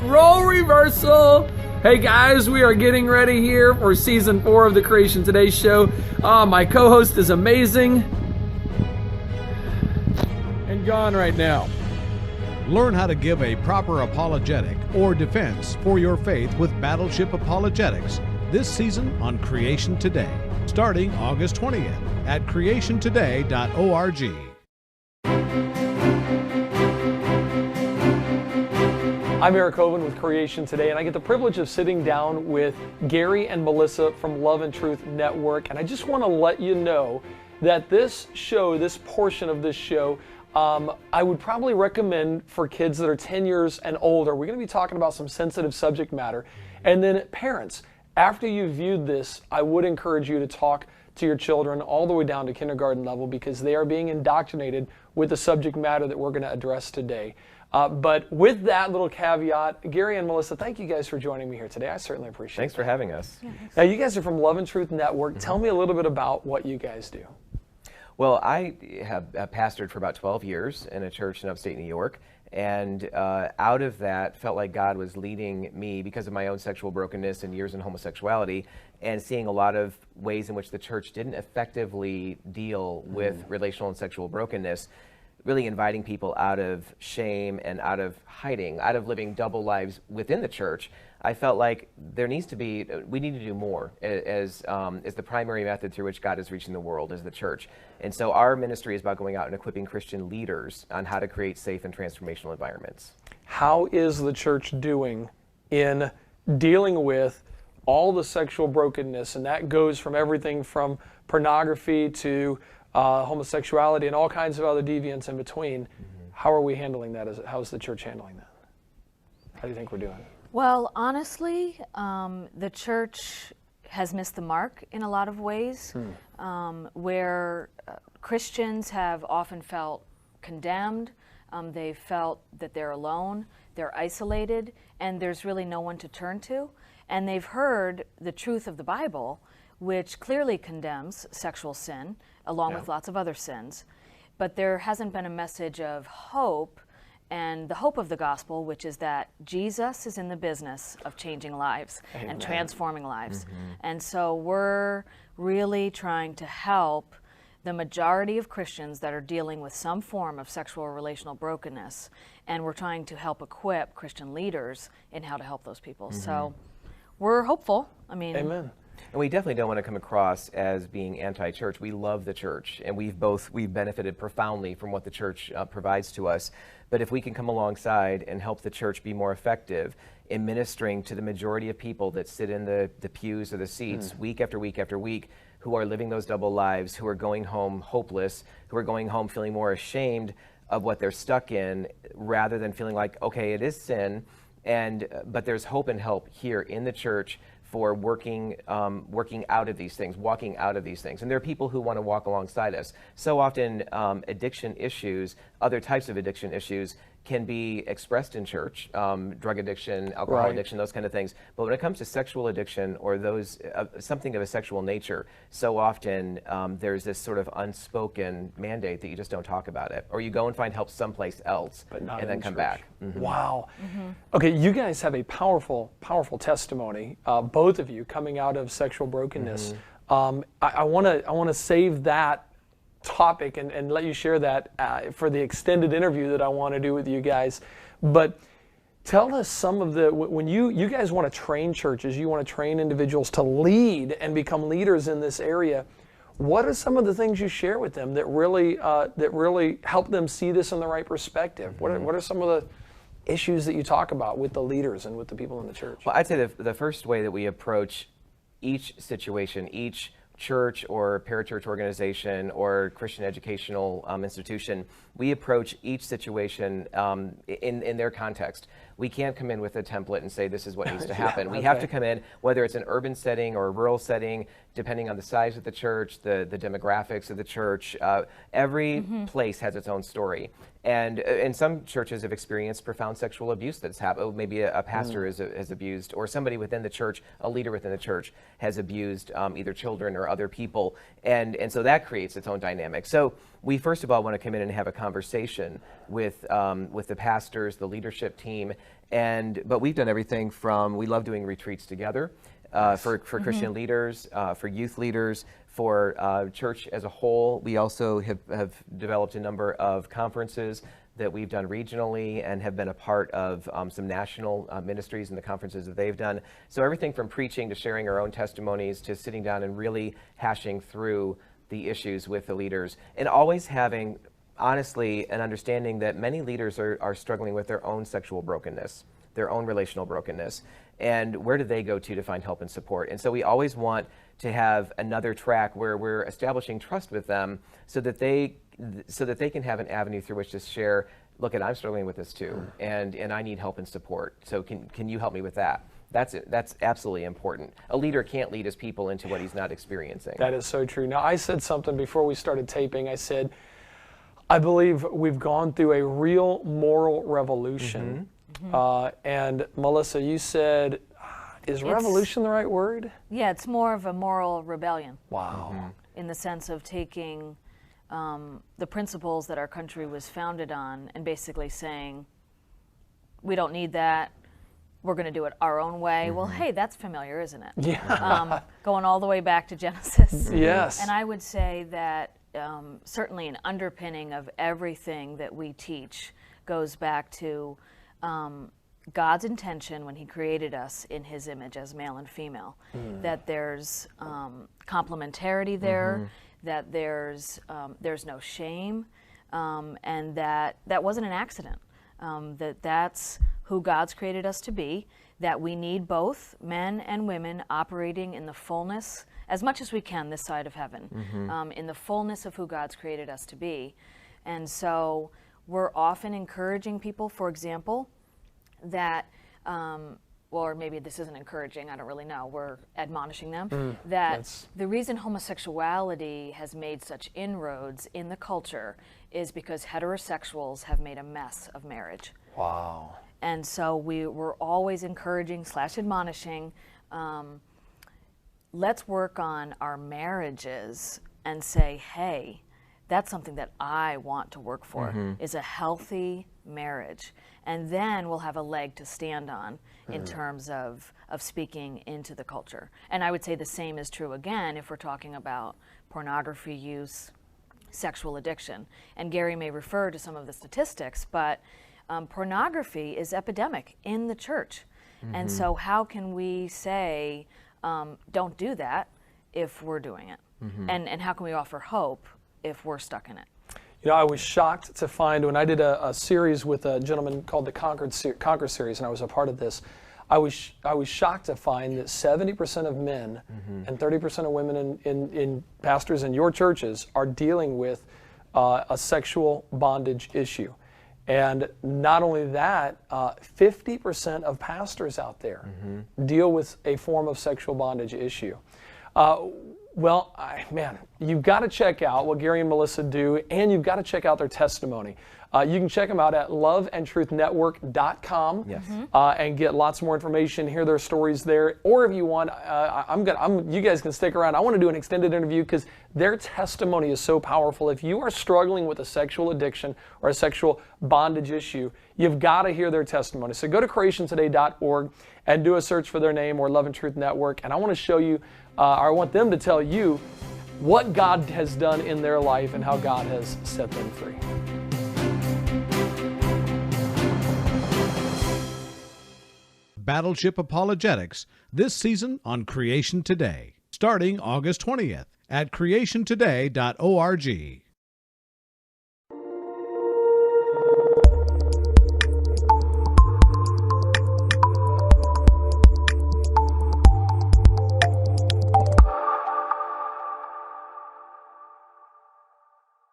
Role reversal. Hey guys, we are getting ready here for season 4 of the Creation Today show. My co-host is amazing and gone right now. Learn how to give a proper apologetic or defense for your faith with Battleship Apologetics this season on Creation Today, starting August 20th at creationtoday.org. I'm Eric Hovens with Creation Today, and I get the privilege of sitting down with Garry and Melissa from Love and Truth Network. And I just want to let you know that this show, this portion of this show, I would probably recommend for kids that are 10 years and older. We're going to be talking about some sensitive subject matter. And then parents, after you've viewed this, I would encourage you to talk to your children all the way down to kindergarten level, because they are being indoctrinated with the subject matter that we're going to address today. But with that little caveat, Garry and Melissa, thank you guys for joining me here today. I certainly appreciate it. Thanks for having us. Yeah, now, you guys are from Love and Truth Network. Tell me a little bit about what you guys do. Well, I have pastored for about 12 years in a church in upstate New York, and out of that, felt like God was leading me because of my own sexual brokenness and years in homosexuality, and seeing a lot of ways in which the church didn't effectively deal with relational and sexual brokenness, really inviting people out of shame and out of hiding, out of living double lives within the church. I felt like we need to do more as the primary method through which God is reaching the world as the church. And so our ministry is about going out and equipping Christian leaders on how to create safe and transformational environments. How is the church doing in dealing with all the sexual brokenness? And that goes from everything from pornography to homosexuality and all kinds of other deviants in between. How are we handling that? How is the church handling that? How do you think we're doing? Well, honestly, the church has missed the mark in a lot of ways, where Christians have often felt condemned. They've felt that they're alone, they're isolated, and there's really no one to turn to. And they've heard the truth of the Bible, which clearly condemns sexual sin, along with lots of other sins. But there hasn't been a message of hope, and the hope of the gospel, which is that Jesus is in the business of changing lives and transforming lives. And so we're really trying to help the majority of Christians that are dealing with some form of sexual or relational brokenness, and we're trying to help equip Christian leaders in how to help those people. So we're hopeful. I mean, Amen. And we definitely don't want to come across as being anti-church. We love the church, and we've benefited profoundly from what the church provides to us. But if we can come alongside and help the church be more effective in ministering to the majority of people that sit in the pews or the seats week after week after week, who are living those double lives, who are going home hopeless, who are going home feeling more ashamed of what they're stuck in, rather than feeling like, okay, it is sin, but there's hope and help here in the church for working out of these things, walking out of these things. And there are people who want to walk alongside us. So often addiction issues, other types of addiction issues, can be expressed in church, drug addiction, alcohol addiction, those kind of things. But when it comes to sexual addiction or those something of a sexual nature, so often there's this sort of unspoken mandate that you just don't talk about it, or you go and find help someplace else, but not and then come back. Wow. Okay, you guys have a powerful, powerful testimony, both of you coming out of sexual brokenness. I want to save that topic and let you share that for the extended interview that I want to do with you guys. But tell us some of when you guys want to train churches, you want to train individuals to lead and become leaders in this area. What are some of the things you share with them that really help them see this in the right perspective? What are some of the issues that you talk about with the leaders and with the people in the church? Well, I'd say the first way that we approach each situation, each church or parachurch organization or Christian educational institution, we approach each situation in their context. We can't come in with a template and say this is what needs to happen. We have to come in, whether it's an urban setting or a rural setting, depending on the size of the church, the demographics of the church. Every place has its own story. And some churches have experienced profound sexual abuse that's happened. Maybe a pastor has abused, or somebody within the church, a leader within the church, has abused either children or other people. And so that creates its own dynamic. So we first of all want to come in and have a conversation with the pastors, the leadership team, but we've done everything from, we love doing retreats together for Christian leaders, for youth leaders, for church as a whole. We also have developed a number of conferences that we've done regionally and have been a part of some national ministries and the conferences that they've done. So everything from preaching to sharing our own testimonies to sitting down and really hashing through the issues with the leaders, and always having, honestly, an understanding that many leaders are struggling with their own sexual brokenness, their own relational brokenness, and where do they go to find help and support. And so we always want to have another track where we're establishing trust with them so that they can have an avenue through which to share, look, I'm struggling with this too, and I need help and support, so can you help me with that? That's absolutely important. A leader can't lead his people into what he's not experiencing. That is so true. Now, I said something before we started taping. I said, I believe we've gone through a real moral revolution. And Melissa, you said, is revolution the right word? Yeah, it's more of a moral rebellion. Wow. In the sense of taking the principles that our country was founded on and basically saying, we don't need that. We're going to do it our own way. Well, hey, that's familiar, isn't it? Yeah. Going all the way back to Genesis. Yes. And I would say that certainly an underpinning of everything that we teach goes back to God's intention when he created us in his image as male and female, that there's complementarity there, that there's no shame, and that wasn't an accident, that's who God's created us to be, that we need both men and women operating in the fullness, as much as we can this side of heaven, in the fullness of who God's created us to be. And so we're often encouraging people, for example, that, or maybe this isn't encouraging, I don't really know, we're admonishing them, that the reason homosexuality has made such inroads in the culture is because heterosexuals have made a mess of marriage. Wow. And so we're always encouraging / admonishing, let's work on our marriages and say, hey, that's something that I want to work for, is a healthy marriage. And then we'll have a leg to stand on in terms of speaking into the culture. And I would say the same is true again if we're talking about pornography use, sexual addiction. And Garry may refer to some of the statistics, but pornography is epidemic in the church. And so how can we say, don't do that if we're doing it? And how can we offer hope if we're stuck in it? You know, I was shocked to find when I did a series with a gentleman called the Conquer series, and I was a part of this. I was shocked to find that 70% of men and 30% of women in pastors in your churches are dealing with a sexual bondage issue. And not only that, 50% of pastors out there deal with a form of sexual bondage issue. Well, man, you've got to check out what Garry and Melissa do, and you've got to check out their testimony. You can check them out at loveandtruthnetwork.com and get lots more information, hear their stories there. Or if you want, you guys can stick around. I want to do an extended interview because their testimony is so powerful. If you are struggling with a sexual addiction or a sexual bondage issue, you've got to hear their testimony. So go to creationtoday.org and do a search for their name or Love and Truth Network. And I want to show you, I want them to tell you what God has done in their life and how God has set them free. Battleship Apologetics this season on Creation Today, starting August 20th at creationtoday.org.